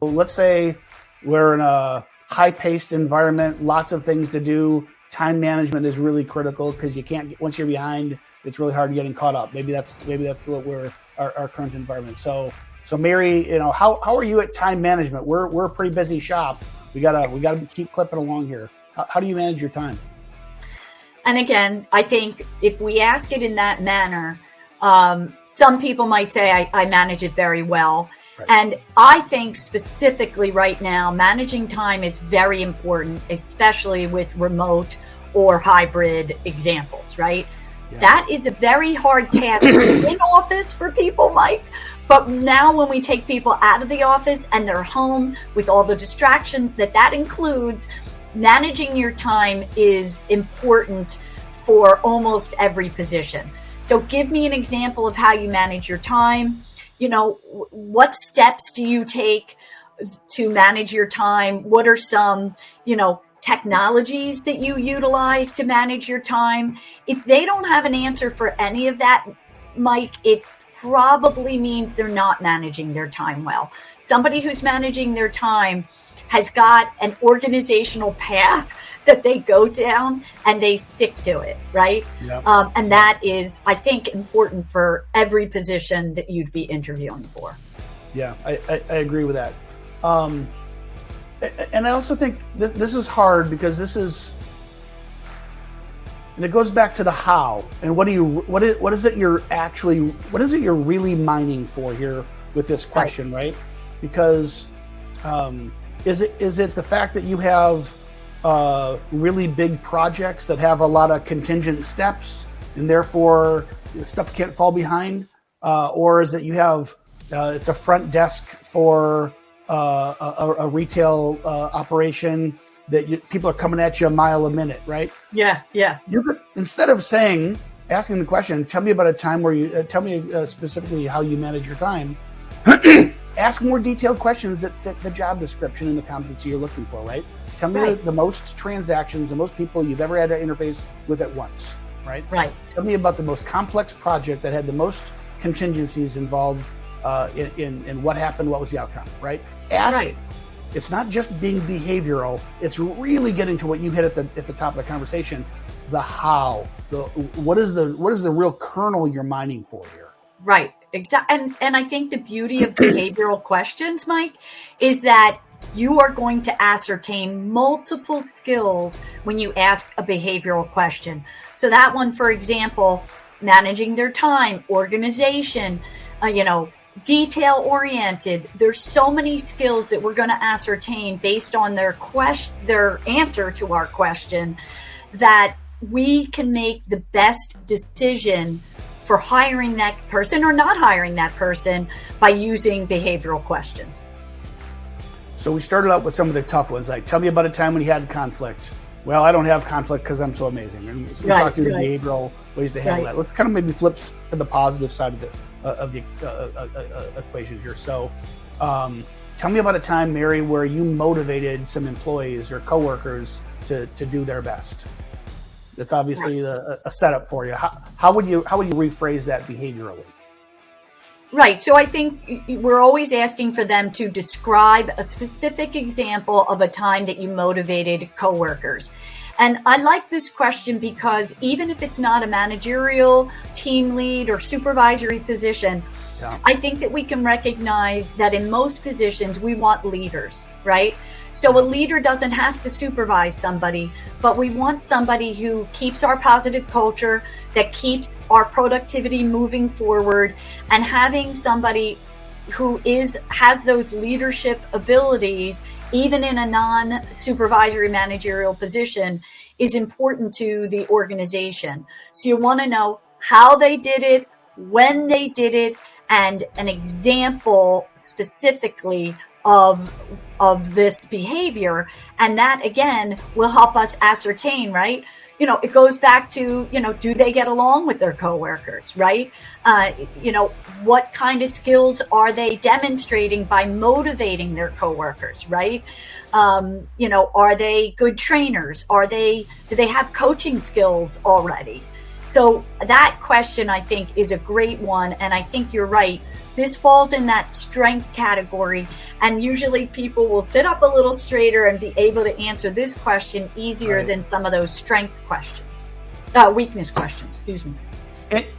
let's say we're in a high-paced environment, lots of things to do. Time management is really critical because you can't once you're behind, it's really hard getting caught up. Maybe that's what we're our current environment. So Mary, how are you at time management? We're a pretty busy shop. We gotta keep clipping along here. How do you manage your time? And again, I think if we ask it in that manner, some people might say I manage it very well. Right. And I think specifically right now, managing time is very important, especially with remote or hybrid examples, right? Yeah. That is a very hard task in office for people, Mike. But now when we take people out of the office and they're home with all the distractions that includes, managing your time is important for almost every position. So give me an example of how you manage your time. What steps do you take to manage your time? What are some, technologies that you utilize to manage your time? If they don't have an answer for any of that, Mike, it probably means they're not managing their time well. Somebody who's managing their time has got an organizational path that they go down and they stick to it, right? Yep. And that is, I think, important for every position that you'd be interviewing for. Yeah, I agree with that. And I also think this is hard because and it goes back to the how and what is it you're really mining for here with this question, right? Because is it the fact that you have really big projects that have a lot of contingent steps and therefore stuff can't fall behind, or is it you have it's a front desk for a retail operation that people are coming at you a mile a minute, right? Yeah. Instead of asking the question, tell me about a time where you tell me specifically how you manage your time. Ask more detailed questions that fit the job description and the competency you're looking for, right? Tell me the most transactions, the most people you've ever had to interface with at once, right? Right. Tell me about the most complex project that had the most contingencies involved in what happened, what was the outcome, right? Ask. It's not just being behavioral. It's really getting to what you hit at the top of the conversation, the how, what is the real kernel you're mining for here? Right. Exactly. And I think the beauty of behavioral questions, Mike, is that you are going to ascertain multiple skills when you ask a behavioral question. So that one, for example, managing their time, organization, detail oriented. There's so many skills that we're going to ascertain based on their answer to our question that we can make the best decision for hiring that person or not hiring that person by using behavioral questions. So we started out with some of the tough ones, like tell me about a time when you had conflict. Well, I don't have conflict because I'm so amazing. And we talked through the behavioral ways to handle that. Let's kind of maybe flip to the positive side of the equation here. So tell me about a time, Mary, where you motivated some employees or coworkers to do their best. That's obviously a setup for you. How would you rephrase that behaviorally? Right. So I think we're always asking for them to describe a specific example of a time that you motivated coworkers. And I like this question because even if it's not a managerial, team lead, or supervisory position, I think that we can recognize that in most positions, we want leaders, right? So a leader doesn't have to supervise somebody, but we want somebody who keeps our positive culture, that keeps our productivity moving forward, and having somebody who has those leadership abilities, even in a non-supervisory managerial position, is important to the organization. So you want to know how they did it, when they did it, and an example specifically of this behavior. And that, again, will help us ascertain, right? It goes back to, do they get along with their coworkers, right? What kind of skills are they demonstrating by motivating their coworkers, right? Are they good trainers? Do they have coaching skills already? So that question, I think, is a great one. And I think you're right. this falls in that strength category. And usually people will sit up a little straighter and be able to answer this question easier than some of those strength questions, weakness questions, excuse me.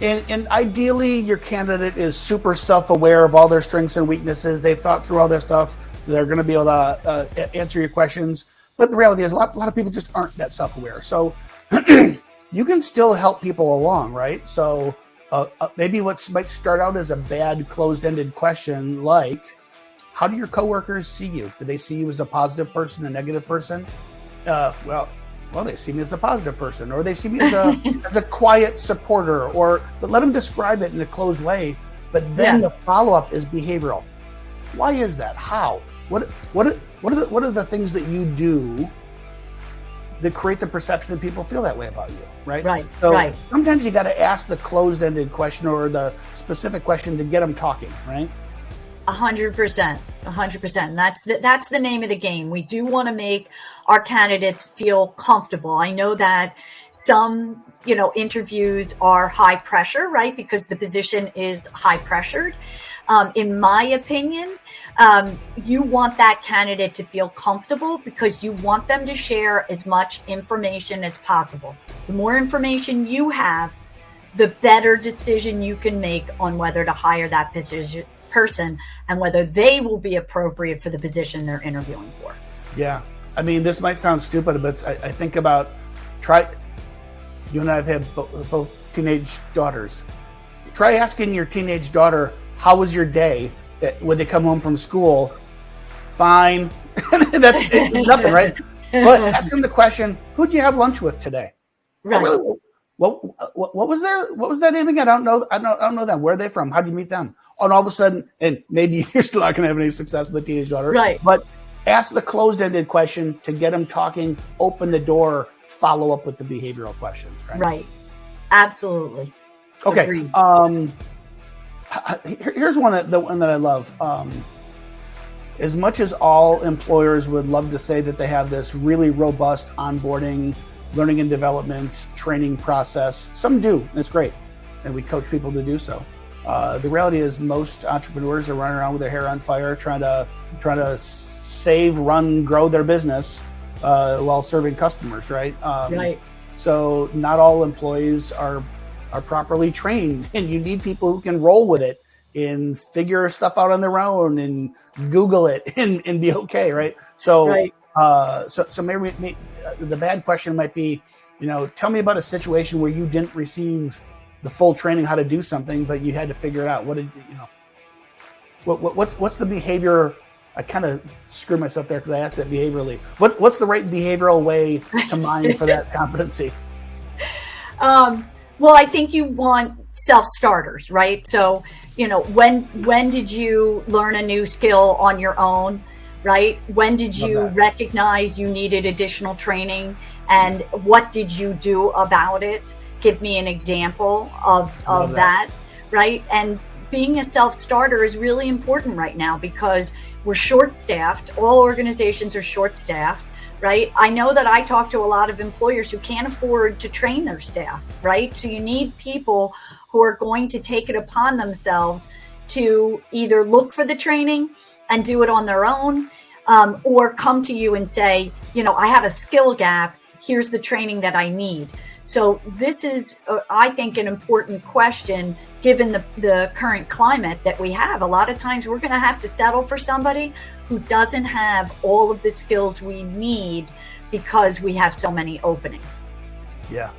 And ideally, your candidate is super self-aware of all their strengths and weaknesses. They've thought through all their stuff. They're going to be able to answer your questions. But the reality is a lot of people just aren't that self-aware. So you can still help people along, right? So maybe what might start out as a bad closed-ended question, like, how do your coworkers see you? Do they see you as a positive person, a negative person? Well, they see me as a positive person, or they see me as a quiet supporter, or let them describe it in a closed way. But then the follow-up is behavioral. Why is that? How? What are the things that you do that create the perception that people feel that way about you, right? Right. So sometimes you got to ask the closed-ended question or the specific question to get them talking, right? 100%. And that's the name of the game. We do want to make our candidates feel comfortable. I know that some, interviews are high pressure, right? Because the position is high pressured. In my opinion, you want that candidate to feel comfortable because you want them to share as much information as possible. The more information you have, the better decision you can make on whether to hire that person and whether they will be appropriate for the position they're interviewing for. Yeah. I mean, this might sound stupid, but I think about you and I have had both teenage daughters. Try asking your teenage daughter, how was your day when they come home from school? Fine. That's nothing, right? But ask them the question, who'd you have lunch with today? Right. Really, what was their name again? I don't know them. Where are they from? How do you meet them? And all of a sudden, and maybe you're still not going to have any success with a teenage daughter. Right. But ask the closed-ended question to get them talking, open the door, follow up with the behavioral questions. Right. Right. Absolutely. Okay. Agreed. Here's one that I love. As much as all employers would love to say that they have this really robust onboarding, learning and development, training process, some do, and it's great, and we coach people to do so. The reality is most entrepreneurs are running around with their hair on fire, trying to save, run, grow their business while serving customers, right? Right. So not all employees are properly trained, and you need people who can roll with it and figure stuff out on their own and Google it and be okay, right? So, right. So maybe the bad question might be, tell me about a situation where you didn't receive the full training how to do something, but you had to figure it out. What's the behavior? I kind of screwed myself there because I asked it behaviorally. What's the right behavioral way to mine for that competency? Well, I think you want self-starters, right? So, when did you learn a new skill on your own, right? When did you recognize you needed additional training, and what did you do about it? Give me an example of that, right? And being a self-starter is really important right now because we're short-staffed. All organizations are short-staffed, right? I know that I talk to a lot of employers who can't afford to train their staff, right? So you need people who are going to take it upon themselves to either look for the training and do it on their own, or come to you and say, I have a skill gap. Here's the training that I need. So this is, I think, an important question given the current climate that we have. A lot of times we're going to have to settle for somebody who doesn't have all of the skills we need because we have so many openings. Yeah.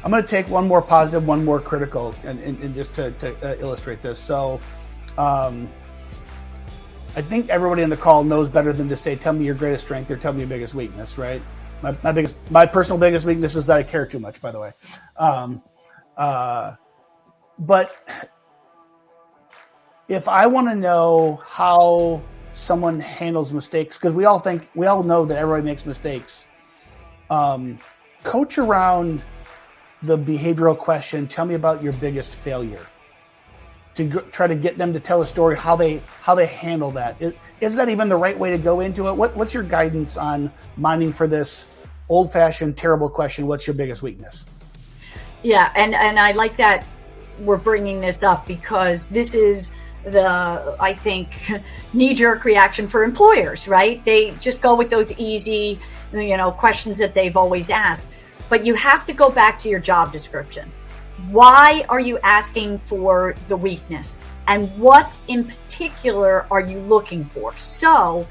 I'm going to take one more positive, one more critical, and just to illustrate this. So I think everybody on the call knows better than to say, tell me your greatest strength or tell me your biggest weakness, right? My personal biggest weakness is that I care too much, by the way. But if I want to know how someone handles mistakes, because we all know that everybody makes mistakes, coach around the behavioral question, tell me about your biggest failure, to try to get them to tell a story how they handle that. Is that even the right way to go into it? What's your guidance on mining for this old-fashioned terrible question? What's your biggest weakness? Yeah, and I like that we're bringing this up because this is I think, knee-jerk reaction for employers, right? They just go with those easy, questions that they've always asked. But you have to go back to your job description. Why are you asking for the weakness? And what in particular are you looking for? So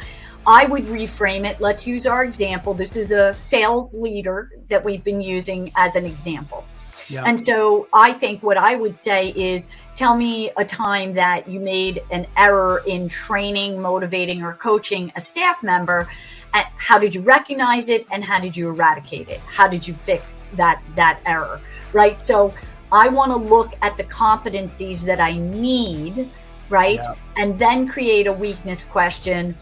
I would reframe it. Let's use our example. This is a sales leader that we've been using as an example. Yeah. And so I think what I would say is, tell me a time that you made an error in training, motivating, or coaching a staff member. And how did you recognize it, and how did you eradicate it? How did you fix that error, right? So I want to look at the competencies that I need, right? Yeah. And then create a weakness question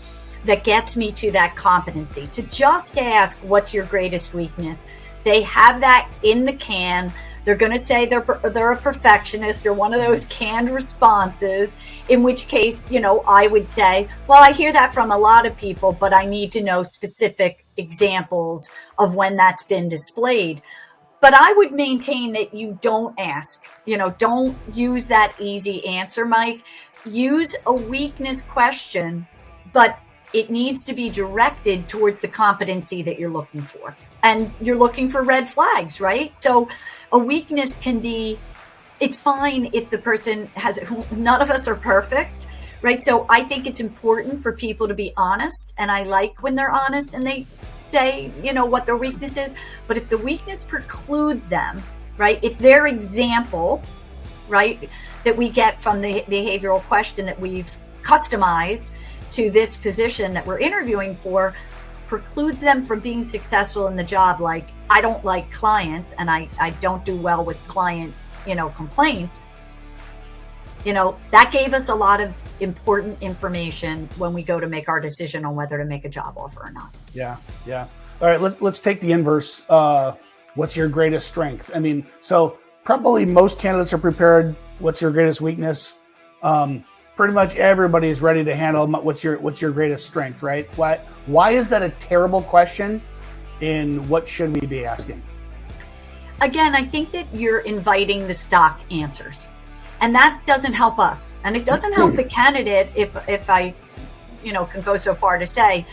that gets me to that competency. To just ask, what's your greatest weakness? They have that in the can. They're going to say they're a perfectionist, or one of those canned responses, in which case, I would say, well, I hear that from a lot of people, but I need to know specific examples of when that's been displayed. But I would maintain that you don't ask, don't use that easy answer, Mike. Use a weakness question, but it needs to be directed towards the competency that you're looking for. And you're looking for red flags, right? So a weakness can be, it's fine if the person none of us are perfect, right? So I think it's important for people to be honest. And I like when they're honest and they say, what their weakness is. But if the weakness precludes them, right? If their example, right, that we get from the behavioral question that we've customized to this position that we're interviewing for, precludes them from being successful in the job, like, I don't like clients and I don't do well with client, complaints, that gave us a lot of important information when we go to make our decision on whether to make a job offer or not. Yeah. All right, let's take the inverse. What's your greatest strength? I mean, so probably most candidates are prepared. What's your greatest weakness? Pretty much everybody is ready to handle what's your greatest strength, right? Why is that a terrible question, and what should we be asking? Again, I think that you're inviting the stock answers, and that doesn't help us, and it doesn't help the candidate if I, can go so far to say,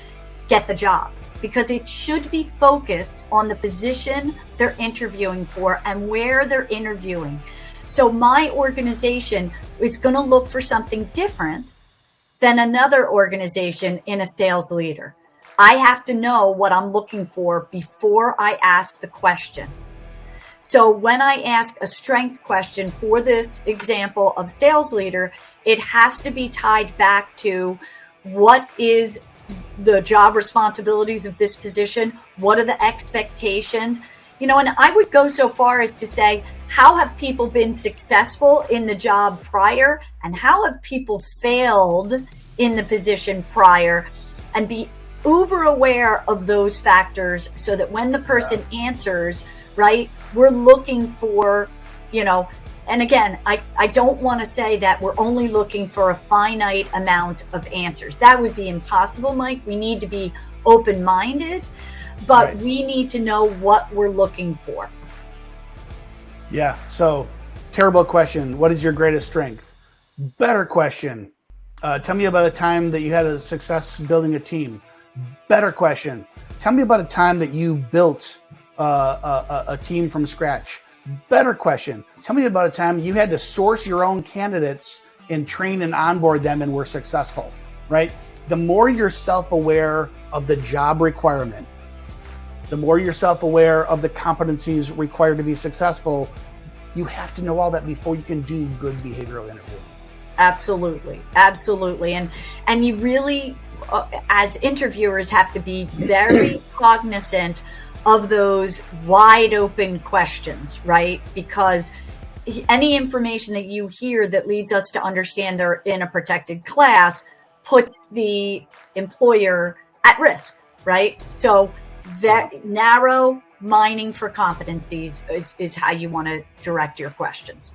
get the job, because it should be focused on the position they're interviewing for and where they're interviewing. So my organization is going to look for something different than another organization in a sales leader. I have to know what I'm looking for before I ask the question. So when I ask a strength question for this example of sales leader, it has to be tied back to what is the job responsibilities of this position? What are the expectations? And I would go so far as to say, how have people been successful in the job prior, and how have people failed in the position prior, and be uber aware of those factors so that when the person answers, right, we're looking for, and again, I don't want to say that we're only looking for a finite amount of answers. That would be impossible, Mike. We need to be open-minded. But right. We need to know what we're looking for. Yeah. So, terrible question. What is your greatest strength? Better question. Tell me about a time that you had a success building a team. Better question. Tell me about a time that you built a team from scratch. Better question. Tell me about a time you had to source your own candidates and train and onboard them and were successful, right? The more you're self-aware of the job requirement, the more you're self-aware of the competencies required to be successful, you have to know all that before you can do good behavioral interviewing. Absolutely. And you really, as interviewers, have to be very cognizant of those wide open questions, right? Because any information that you hear that leads us to understand they're in a protected class puts the employer at risk, right? So that narrow mining for competencies is how you want to direct your questions.